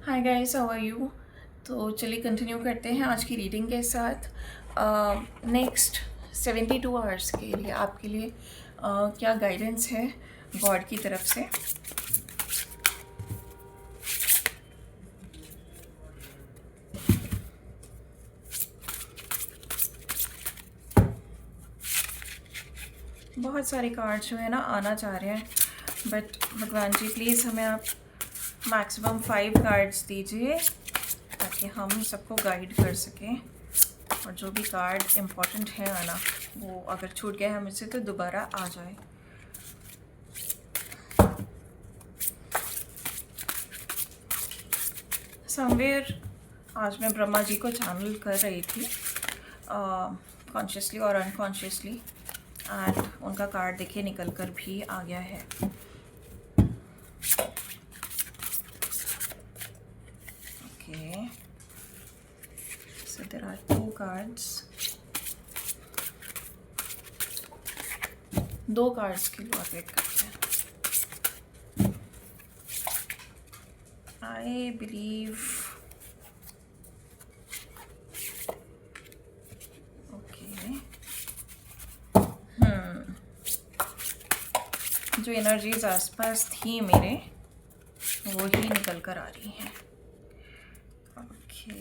Hi guys, how are you. तो चलिए continue करते हैं आज की रीडिंग के साथ। नेक्स्ट 72 आवर्स के लिए आपके लिए क्या गाइडेंस है गॉड की तरफ से। बहुत सारे कार्ड्स जो है ना आना चाह रहे हैं, बट भगवान जी प्लीज़ हमें आप मैक्सिमम 5 कार्ड्स दीजिए ताकि हम सबको गाइड कर सकें। और जो भी कार्ड इम्पोर्टेंट है आना, वो अगर छूट गया है मुझसे तो दोबारा आ जाए। समवेयर आज मैं ब्रह्मा जी को चैनल कर रही थी कॉन्शियसली और अनकॉन्शियसली, एंड उनका कार्ड देखिए निकल कर भी आ गया है। Okay, so there are 2 cards. 2 cards के लिए वेट करते हैं। आई बिलीव जो एनर्जीज आसपास थी मेरे वो ही निकल कर आ रही हैं। Okay,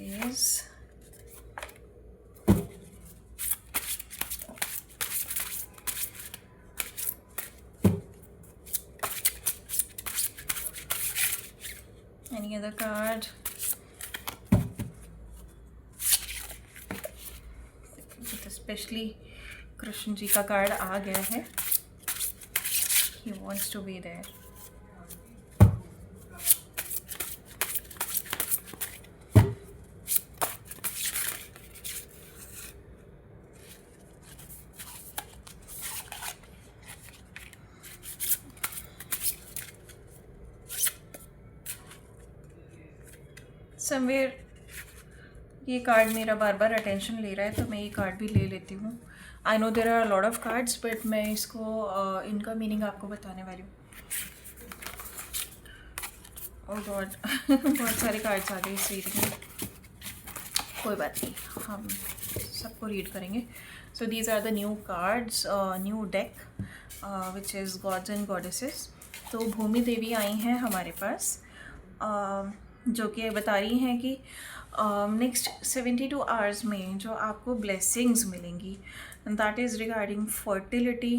any other card? Specially Krishna ji का कार्ड आ गया है। He wants to be there. Somewhere ये कार्ड मेरा बार बार अटेंशन ले रहा है, तो मैं ये कार्ड भी ले लेती हूँ। I know there are lot of cards, but मैं इसको इनका मीनिंग आपको बताने वाली हूँ। ओह गॉड बहुत सारे कार्ड्स आ गए इस रीडिंग में। कोई बात नहीं, हम सबको रीड करेंगे। So these are the new cards, new deck which is gods and goddesses. तो भूमि देवी आई हैं हमारे पास, जो कि बता रही हैं कि नेक्स्ट 72 आवर्स में जो आपको ब्लेसिंग्स मिलेंगी, दैट इज़ रिगार्डिंग फर्टिलिटी।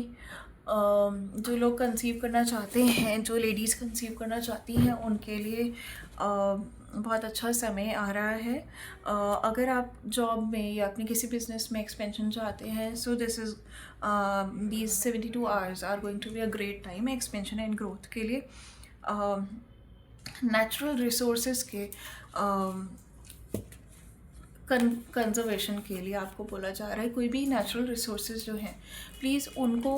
जो लोग कंसीव करना चाहते हैं, जो लेडीज़ कंसीव करना चाहती हैं, उनके लिए बहुत अच्छा समय आ रहा है। अगर आप जॉब में या अपने किसी बिजनेस में एक्सपेंशन चाहते हैं, so this is these 72 hours are going to be a great time expansion and growth के लिए। नेचुरल रिसोर्सेज के कंजर्वेशन के लिए आपको बोला जा रहा है। कोई भी नेचुरल रिसोर्सेज जो हैं, प्लीज़ उनको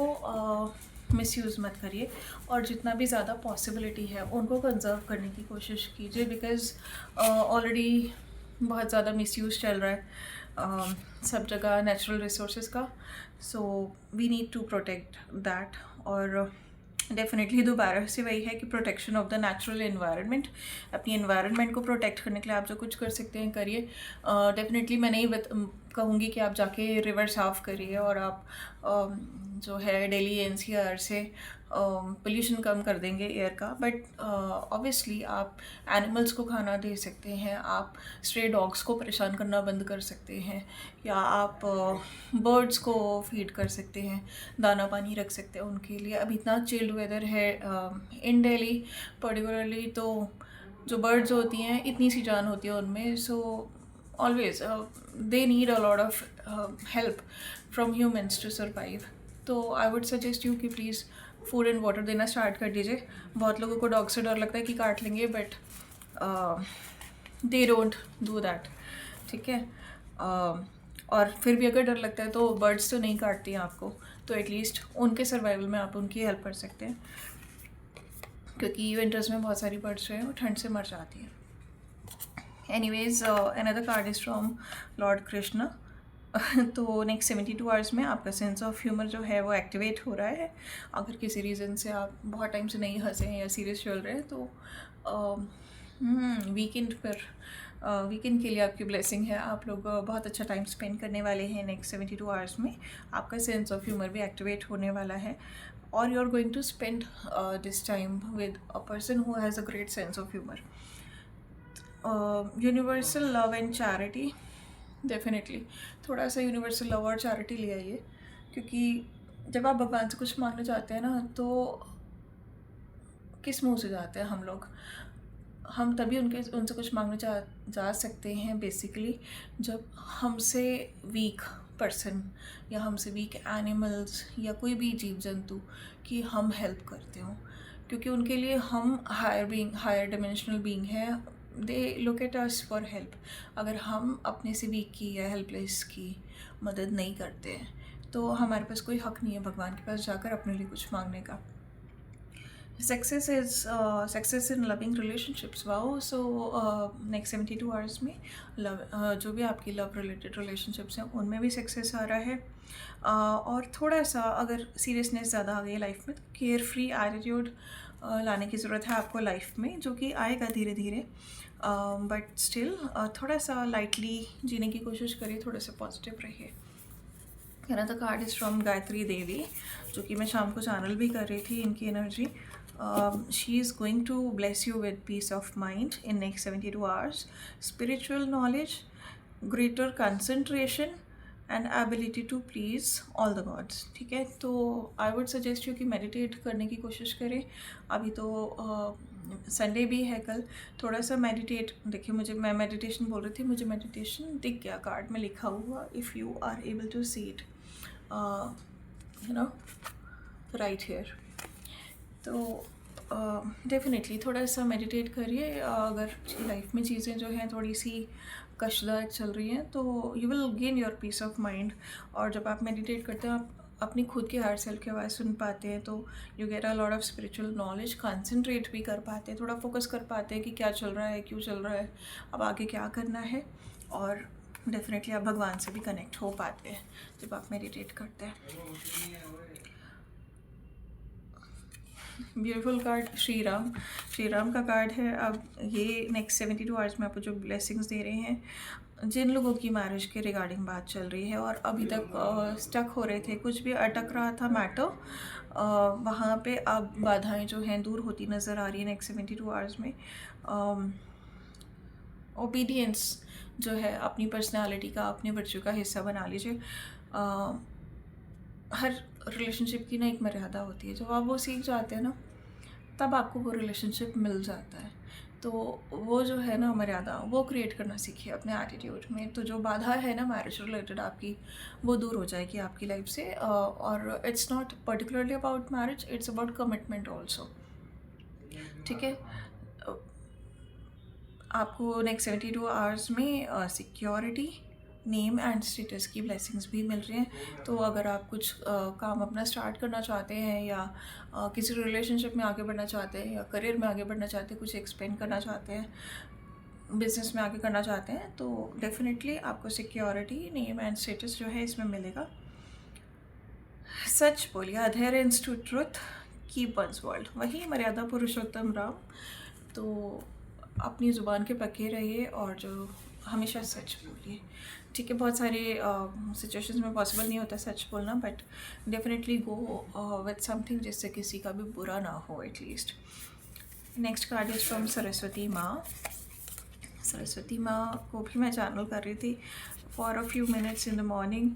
मिसयूज़ मत करिए, और जितना भी ज़्यादा पॉसिबिलिटी है उनको कंजर्व करने की कोशिश कीजिए, बिकॉज़ ऑलरेडी बहुत ज़्यादा मिसयूज़ चल रहा है सब जगह नेचुरल रिसोर्सेज का। So we need to protect that. और डेफिनेटली दोबारा से वही है कि protection of the natural environment. अपनी एनवायरनमेंट को प्रोटेक्ट करने के लिए आप जो कुछ कर सकते हैं करिए। डेफिनेटली मैं नहीं कहूँगी कि आप जाके रिवर साफ़ करिए, और आप जो है डेली एनसीआर से पोल्यूशन कम कर देंगे एयर का, बट ऑब्वियसली आप एनिमल्स को खाना दे सकते हैं, आप स्ट्रे डॉग्स को परेशान करना बंद कर सकते हैं, या आप बर्ड्स को फीड कर सकते हैं, दाना पानी रख सकते हैं उनके लिए। अब इतना चिल्ड वेदर है इन दिल्ली पर्टिकुलरली, तो जो बर्ड्स होती हैं इतनी सी जान होती है उनमें, so always they need a lot of help from humans to survive. तो आई वुड सजेस्ट यू कि प्लीज़ फूड एंड वाटर देना स्टार्ट कर दीजिए। बहुत लोगों को डॉग से डर लगता है कि काट लेंगे, but they don't do that, ठीक है। और फिर भी अगर डर लगता है तो बर्ड्स तो नहीं काटती हैं आपको, तो एटलीस्ट उनके सर्वाइवल में आप उनकी हेल्प कर सकते हैं, क्योंकि विंटर्स में बहुत सारी बर्ड्स जो हैं वो ठंड से मर जाती हैं। Anyways, another card is from Lord Krishna. तो नेक्स्ट 72 आवर्स में आपका सेंस ऑफ ह्यूमर जो है वो एक्टिवेट हो रहा है। अगर किसी रीज़न से आप बहुत टाइम से नहीं हंसे हैं या सीरियस चल रहे हैं, तो वीकेंड पर वीकेंड के लिए आपकी ब्लेसिंग है। आप लोग बहुत अच्छा टाइम स्पेंड करने वाले हैं नेक्स्ट 72 आवर्स में। आपका सेंस ऑफ ह्यूमर भी एक्टिवेट होने वाला है और you are going to spend this time with a person who has a great sense of humour. Universal love and charity, definitely थोड़ा सा यूनिवर्सल लव और चैरिटी ले आइए, क्योंकि जब आप भगवान से कुछ मांगना चाहते हैं ना, तो किस मुंह से जाते हैं हम लोग। हम तभी उनसे कुछ मांगने जा सकते हैं बेसिकली जब हमसे वीक पर्सन या हमसे वीक एनिमल्स या कोई भी जीव जंतु की हम हेल्प करते हों, क्योंकि उनके लिए हम हायर डिमेंशनल बीइंग है। They look at us for help. अगर हम अपने से वीक की या हेल्पलेस की मदद नहीं करते हैं तो हमारे पास कोई हक नहीं है भगवान के पास जाकर अपने लिए कुछ मांगने का। Success in loving relationships, wow. So next 72 hours में जो भी आपकी लव रिलेटेड रिलेशनशिप्स हैं उनमें भी सक्सेस आ रहा है। और थोड़ा सा अगर सीरियसनेस ज़्यादा आ गई है लाइफ में तो केयर फ्री एटीट्यूड लाने की ज़रूरत है आपको लाइफ में, जो कि आएगा धीरे धीरे, बट स्टिल थोड़ा सा लाइटली जीने की कोशिश करिए, थोड़ा सा पॉजिटिव रहिए। Another card is from Gayatri Devi, जो कि मैं शाम को चैनल भी कर रही थी इनकी energy. She is going to bless you with peace of mind in next 72 hours, spiritual knowledge, greater concentration and ability to please all the gods. ठीक है, तो आई वुड सजेस्ट यू कि मेडिटेट करने की कोशिश करें। अभी तो संडे भी है कल, थोड़ा सा मेडिटेट। देखिए, मैं मेडिटेशन बोल रही थी, मुझे मेडिटेशन दिख गया कार्ड में लिखा हुआ, if you are able to see it you know right here. तो डेफिनेटली थोड़ा सा मेडिटेट करिए। अगर लाइफ में चीज़ें जो हैं थोड़ी सी कशदायक चल रही हैं तो you will gain your peace of mind. और जब आप मेडिटेट करते हैं आप अपनी खुद की हायर सेल्फ की आवाज़ सुन पाते हैं, तो you get a lot of spiritual knowledge, concentrate भी कर पाते हैं, थोड़ा फोकस कर पाते हैं कि क्या चल रहा है, क्यों चल रहा है, अब आगे क्या करना है। और डेफिनेटली आप भगवान से भी कनेक्ट हो पाते हैं जब आप मेडिटेट करते हैं। ब्यूटीफुल कार्ड श्री राम का कार्ड है। अब ये नेक्स्ट 72 आवर्स में आपको जो ब्लेसिंग्स दे रहे हैं, जिन लोगों की मैरिज के रिगार्डिंग बात चल रही है और अभी तक स्टक हो रहे थे, कुछ भी अटक रहा था मैटर, वहाँ पे अब बाधाएं जो हैं दूर होती नज़र आ रही है नेक्स्ट 72 आवर्स में। ओबीडियंस जो है अपनी पर्सनालिटी का, अपने वर्च्यू का हिस्सा बना लीजिए। हर रिलेशनशिप की ना एक मर्यादा होती है, जब आप वो सीख जाते हैं ना तब आपको वो रिलेशनशिप मिल जाता है। तो वो जो है ना मर्यादा, वो क्रिएट करना सीखिए अपने एटीट्यूड में। तो जो बाधा है ना मैरिज रिलेटेड आपकी, वो दूर हो जाएगी आपकी लाइफ से। और it's not particularly about marriage, it's about commitment also. ठीक है, आपको नेक्स्ट 72 आवर्स में सिक्योरिटी, नेम एंड स्टेटस की ब्लेसिंग्स भी मिल रही हैं। तो अगर आप कुछ काम अपना स्टार्ट करना चाहते हैं या किसी रिलेशनशिप में आगे बढ़ना चाहते हैं या करियर में आगे बढ़ना चाहते हैं, कुछ एक्सपेंड करना चाहते हैं, बिजनेस में आगे करना चाहते हैं, तो डेफिनेटली आपको सिक्योरिटी, नेम एंड स्टेटस जो है इसमें मिलेगा। सच बोलिए, adherence to truth, keep one's world, वही मर्यादा पुरुषोत्तम राम। तो अपनी ज़ुबान के पक्के रहिए और जो हमेशा सच बोलिए। ठीक है, बहुत सारे सिचुएशंस में पॉसिबल नहीं होता सच बोलना, but definitely go with something जिससे किसी का भी बुरा ना हो at least. Next card is from Saraswati माँ। सरस्वती माँ को भी मैं चैनल कर रही थी for a few minutes in the morning.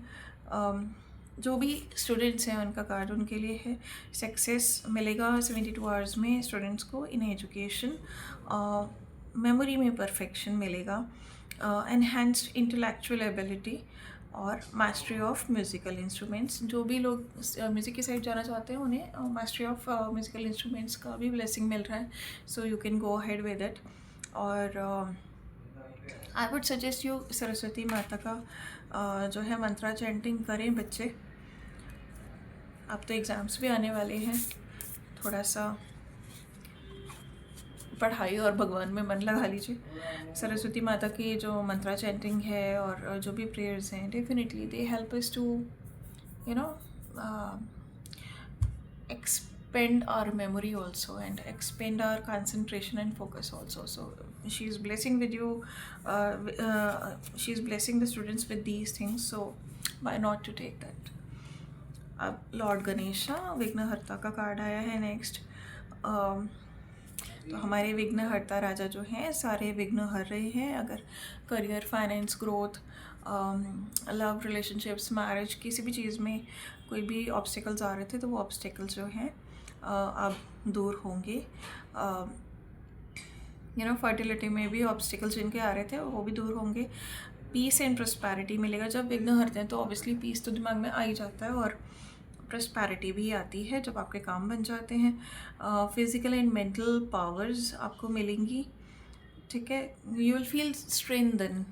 जो भी स्टूडेंट्स हैं उनका कार्ड उनके लिए है। सक्सेस मिलेगा 72 आवर्स में स्टूडेंट्स को इन एजुकेशन, मेमोरी में परफेक्शन मिलेगा, एनहेंस्ड इंटेलेक्चुअल एबिलिटी और मास्टरी ऑफ म्यूज़िकल इंस्ट्रूमेंट्स। जो भी लोग म्यूज़िक की साइड जाना चाहते हैं उन्हें मास्टरी ऑफ म्यूज़िकल इंस्ट्रूमेंट्स का भी ब्लेसिंग मिल रहा है, so you can go ahead with it. और I would suggest you Saraswati Mata का जो है मंत्रा चैंटिंग करें बच्चे। अब तो एग्ज़ाम्स भी आने वाले हैं, थोड़ा सा पढ़ाई और भगवान में मन लगा लीजिए। सरस्वती माता की जो मंत्रा चैंटिंग है और जो भी प्रेयर्स हैं, definitely they help us to you know expand our memory also and expand our concentration and focus also. So she is blessing with you, she is blessing the students with these things, so why not to take that. अब lord Ganesha विघ्नहर्ता का card आया है next. तो हमारे विघ्नहर्ता राजा जो हैं सारे विघ्न हर रहे हैं। अगर career, finance, growth, love, relationships, marriage, किसी भी चीज़ में कोई भी ऑब्स्टिकल्स आ रहे थे तो वो ऑब्स्टिकल्स जो हैं अब दूर होंगे। फर्टिलिटी में भी ऑब्स्टिकल्स जिनके आ रहे थे वो भी दूर होंगे। पीस एंड प्रॉस्पेरिटी मिलेगा। जब विघ्न हरते हैं तो ऑब्वियसली पीस तो दिमाग में आ ही जाता है और प्रॉस्पेरिटी भी आती है जब आपके काम बन जाते हैं। फिज़िकल एंड मेंटल पावर्स आपको मिलेंगी, ठीक है। यू विल फील स्ट्रेंथन,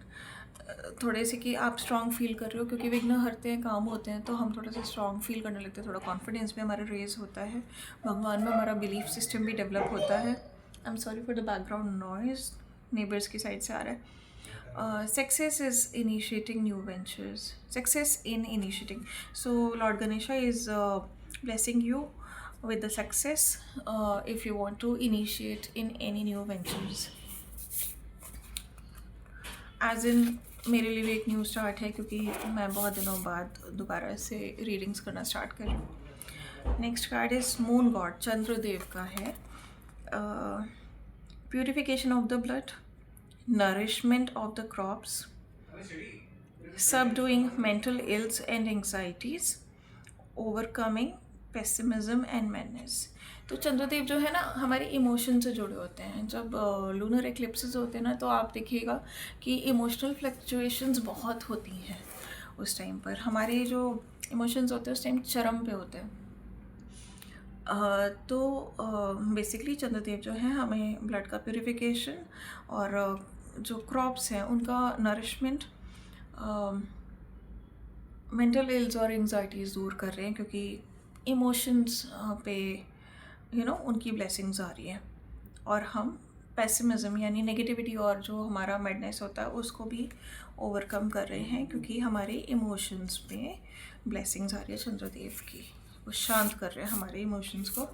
थोड़े से कि आप स्ट्रॉन्ग फील कर रहे हो, क्योंकि विघ्न हरते हैं, काम होते हैं तो हम थोड़ा सा स्ट्रॉन्ग फील करने लगते हैं, थोड़ा कॉन्फिडेंस भी हमारा रेज होता है, भगवान में हमारा बिलीफ सिस्टम भी डेवलप होता है। I am sorry for the background noise, neighbours की साइड से आ रहा है। Success is initiating new ventures. Success in initiating. So Lord Ganesha is blessing you with the success if you want to initiate in any new ventures. As in मेरे लिए भी एक new start है, क्योंकि मैं बहुत दिनों बाद दोबारा से रीडिंग्स करना स्टार्ट कर रही हूँ। Next card is moon God, Chandradev का है। Purification of the blood, nourishment of the crops, subduing mental ills and anxieties, overcoming pessimism and madness. तो चंद्रदेव जो है ना हमारे इमोशन से जुड़े होते हैं। जब लूनर एक्लिप्सेस होते हैं ना तो आप देखिएगा कि इमोशनल फ्लक्चुएशंस बहुत होती हैं उस टाइम पर। हमारे जो इमोशंस होते हैं उस टाइम चरम पे होते हैं। तो बेसिकली चंद्रदेव जो है हमें ब्लड का प्यूरिफिकेशन और जो क्रॉप्स हैं उनका नरिशमेंट, मेंटल इल्स और एंग्जाइटीज़ दूर कर रहे हैं, क्योंकि इमोशंस पे उनकी ब्लेसिंग्स आ रही हैं। और हम पेसिमिज्म यानी नेगेटिविटी और जो हमारा मैडनेस होता है उसको भी ओवरकम कर रहे हैं, क्योंकि हमारे इमोशंस पे ब्लेसिंग्स आ रही है चंद्रदेव की, वो शांत कर रहे हैं हमारे इमोशंस को।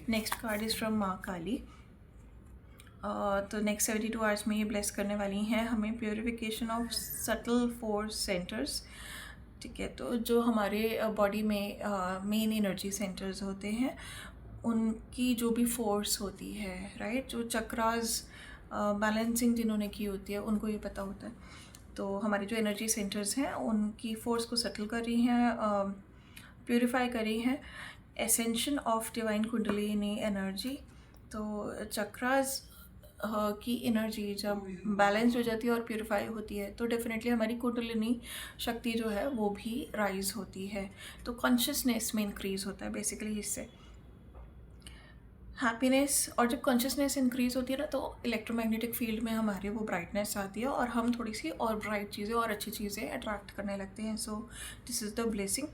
नेक्स्ट कार्ड इज़ फ्रॉम माँ काली। तो नेक्स्ट 72 आवर्स में ये ब्लेस करने वाली हैं हमें purification of subtle force centres, ठीक है। तो जो हमारे बॉडी में मेन एनर्जी सेंटर्स होते हैं उनकी जो भी फोर्स होती है, राइट, जो चक्रास बैलेंसिंग जिन्होंने की होती है उनको ये पता होता है। तो हमारे जो एनर्जी सेंटर्स हैं उनकी फोर्स को सेटल कर रही हैं, प्यूरिफाई कर रही हैं। Ascension of divine kundalini energy, तो चक्रास की एनर्जी जब बैलेंस हो जाती है और प्यूरिफाई होती है तो डेफिनेटली हमारी कुंडलिनी शक्ति जो है वो भी राइज होती है। तो कॉन्शियसनेस में इंक्रीज़ होता है बेसिकली इससे, हैप्पीनेस। और जब कॉन्शियसनेस इंक्रीज़ होती है ना तो इलेक्ट्रोमैग्नेटिक फील्ड में हमारे वो ब्राइटनेस आती है और हम थोड़ी सी और ब्राइट चीज़ें और अच्छी चीज़ें अट्रैक्ट करने लगते हैं। So this is the blessing.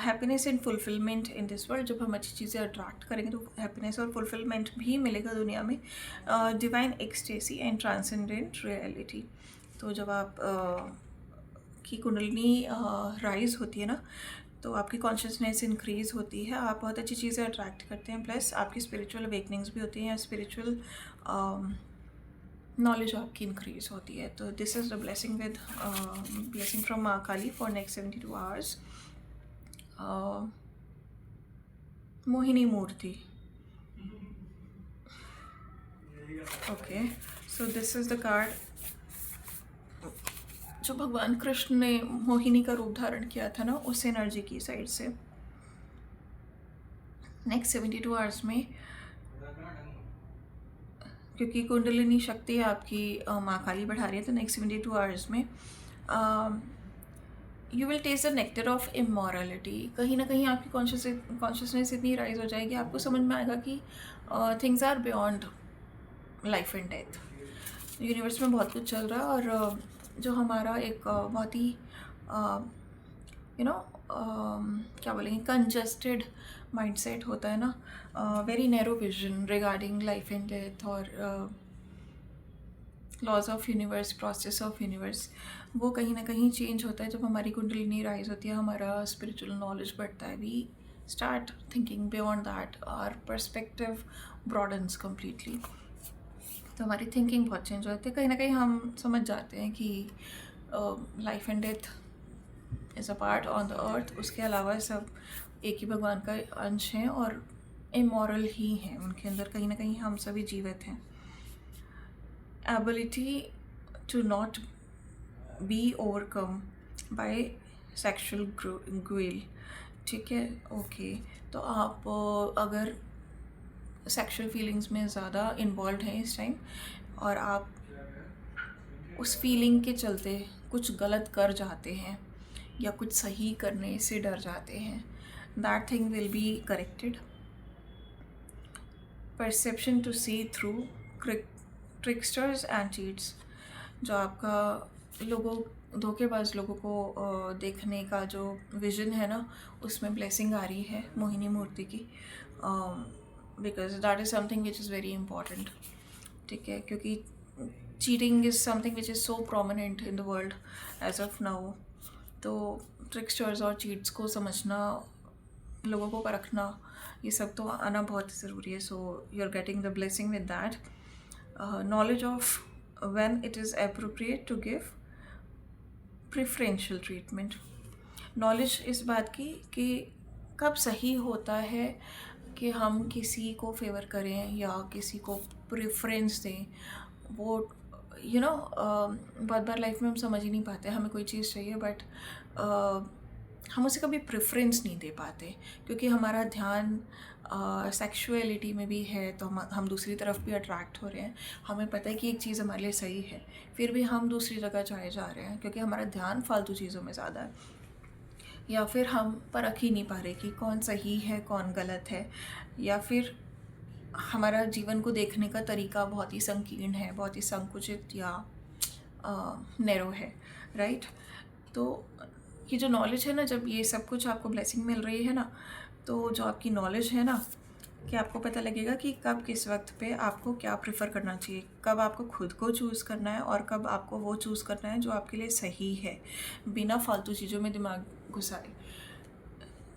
Happiness and fulfilment in this world, जब हम अच्छी चीज़ें अट्रैक्ट करेंगे तो हैप्पीनेस और फुलफिलमेंट भी मिलेगा दुनिया में। Divine ecstasy and transcendent reality, तो जब आप की कुंडलिनी राइज होती है ना तो आपकी कॉन्शियसनेस इंक्रीज़ होती है, आप बहुत अच्छी चीज़ें अट्रैक्ट करते हैं, प्लस आपकी स्पिरिचुअल अवेकनिंग्स भी होती हैं या स्पिरिचुअल नॉलेज आपकी इंक्रीज़ होती है। तो this is the blessing with blessing from माँ Kali for next 72 hours. Mohini मूर्ति, okay, so this is the card जो भगवान कृष्ण ने मोहिनी का रूप धारण किया था ना उस एनर्जी की साइड से। नेक्स्ट 72 आवर्स में क्योंकि कुंडलिनी शक्ति आपकी माँ काली बढ़ा रही है तो नेक्स्ट 72 आवर्स में you will test the nectar of immorality. कहीं ना कहीं आपकी कॉन्शियसनेस इतनी राइज हो जाएगी, आपको समझ में आएगा कि things are beyond life and death. Universe में बहुत कुछ चल रहा है और जो हमारा एक बहुत ही क्या बोलेंगे कंजस्टेड माइंडसेट होता है ना, very narrow vision regarding life and death और laws of universe, process of universe, वो कहीं ना कहीं चेंज होता है जब हमारी कुंडलिनी राइज होती है, हमारा स्पिरिचुअल नॉलेज बढ़ता है। We start thinking beyond that, our perspective broadens completely. तो हमारी थिंकिंग बहुत चेंज हो जाती है। कहीं ना कहीं हम समझ जाते हैं कि life and death is a part on the earth, उसके अलावा सब एक ही भगवान का अंश हैं और इमोरल ही हैं, उनके अंदर कहीं ना कहीं हम सभी जीवित हैं। Ability to not be overcome by sexual guilt, ठीक है, ओके। तो आप अगर सेक्शुअल फीलिंग्स में ज़्यादा इन्वॉल्व हैं इस टाइम और आप उस फीलिंग के चलते कुछ गलत कर जाते हैं या कुछ सही करने से डर जाते हैं, that thing will be corrected. Perception to see through tricksters and cheats, जो आपका धोखेबाज लोगों को देखने का जो विजन है ना, उसमें ब्लेसिंग आ रही है मोहिनी मूर्ति की, because that is something which is very important, ठीक है, क्योंकि cheating is something which is so prominent in the world age of now. तो ट्रिकस्टर्स और चीट्स को समझना, लोगों को परखना, ये सब तो आना बहुत ज़रूरी है। So you are getting the blessing with that. Knowledge of when it is appropriate to give preferential treatment, knowledge इस बात की कि कब सही होता है कि हम किसी को फेवर करें या किसी को प्रेफरेंस दें। वो बहुत बार लाइफ में हम समझ ही नहीं पाते, हमें कोई चीज़ चाहिए बट हम उसे कभी प्रेफरेंस नहीं दे पाते, क्योंकि हमारा ध्यान सेक्सुअलिटी में भी है, तो हम दूसरी तरफ भी अट्रैक्ट हो रहे हैं। हमें पता है कि एक चीज़ हमारे लिए सही है, फिर भी हम दूसरी जगह जाए जा रहे हैं क्योंकि हमारा ध्यान फालतू चीज़ों में ज़्यादा है, या फिर हम परख ही नहीं पा रहे कि कौन सही है कौन गलत है, या फिर हमारा जीवन को देखने का तरीका बहुत ही संकीर्ण है, बहुत ही संकुचित या नैरो है, राइट। तो ये जो नॉलेज है ना, जब ये सब कुछ आपको ब्लेसिंग मिल रही है ना, तो जो आपकी नॉलेज है ना, कि आपको पता लगेगा कि कब किस वक्त पे आपको क्या प्रेफर करना चाहिए, कब आपको खुद को चूज़ करना है और कब आपको वो चूज़ करना है जो आपके लिए सही है, बिना फालतू चीज़ों में दिमाग घुसाए।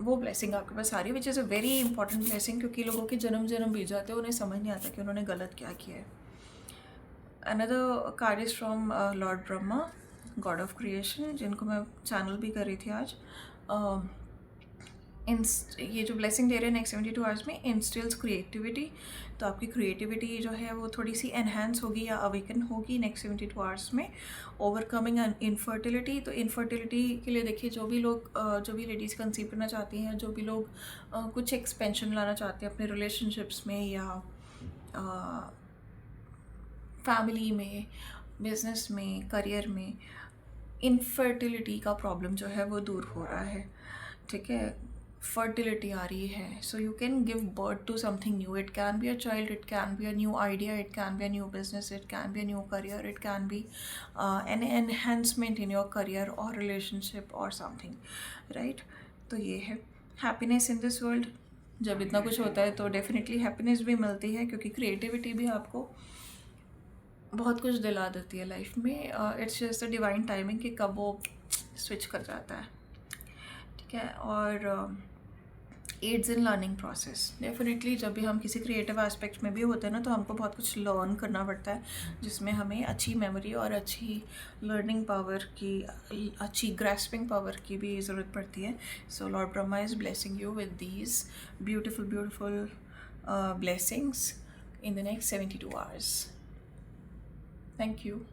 वो ब्लेसिंग आपके पास आ रही है, which is a very important blessing, क्योंकि लोगों के जन्म बीत जाते हैं, उन्हें समझ नहीं आता कि उन्होंने गलत क्या किया है। Another card is from Lord Brahma, God of creation, जिनको मैं चैनल भी कर रही थी आज। ये जो ब्लेसिंग दे रहे हैं नेक्स्ट 72 आवर्स में, इंस्टिल्स क्रिएटिविटी, तो आपकी क्रिएटिविटी जो है वो थोड़ी सी एनहेंस होगी या अवेकन होगी नेक्स्ट 72 आवर्स में। ओवरकमिंग इनफर्टिलिटी, तो इनफर्टिलिटी के लिए देखिए, जो भी लेडीज़ कंसीव करना चाहती हैं, जो भी लोग कुछ एक्सपेंशन लाना चाहते हैं अपने रिलेशनशिप्स में या फैमिली में, बिजनेस में, करियर में, इनफर्टिलिटी का प्रॉब्लम जो है वो दूर हो रहा है, ठीक है। फर्टिलिटी आ रही है, so you can give birth to something new. It can be a child, it can be a new idea, it can be a new business, it can be a new career, it can be an enhancement in your career और relationship और something, right. तो ये है happiness in this world. जब इतना कुछ होता है तो डेफिनेटली हैप्पीनेस भी मिलती है, क्योंकि क्रिएटिविटी भी आपको बहुत कुछ दिला देती है लाइफ में। It's just the divine timing कि कब वो स्विच कर जाता है, ठीक है। और aids in learning process, definitely जब भी हम किसी क्रिएटिव एस्पेक्ट में भी होते हैं ना, तो हमको बहुत कुछ लर्न करना पड़ता है, जिसमें हमें अच्छी मेमोरी और अच्छी लर्निंग पावर की, अच्छी ग्रास्पिंग पावर की भी ज़रूरत पड़ती है। So lord Brahma is blessing you with these beautiful blessings in the next 72 hours. Thank you.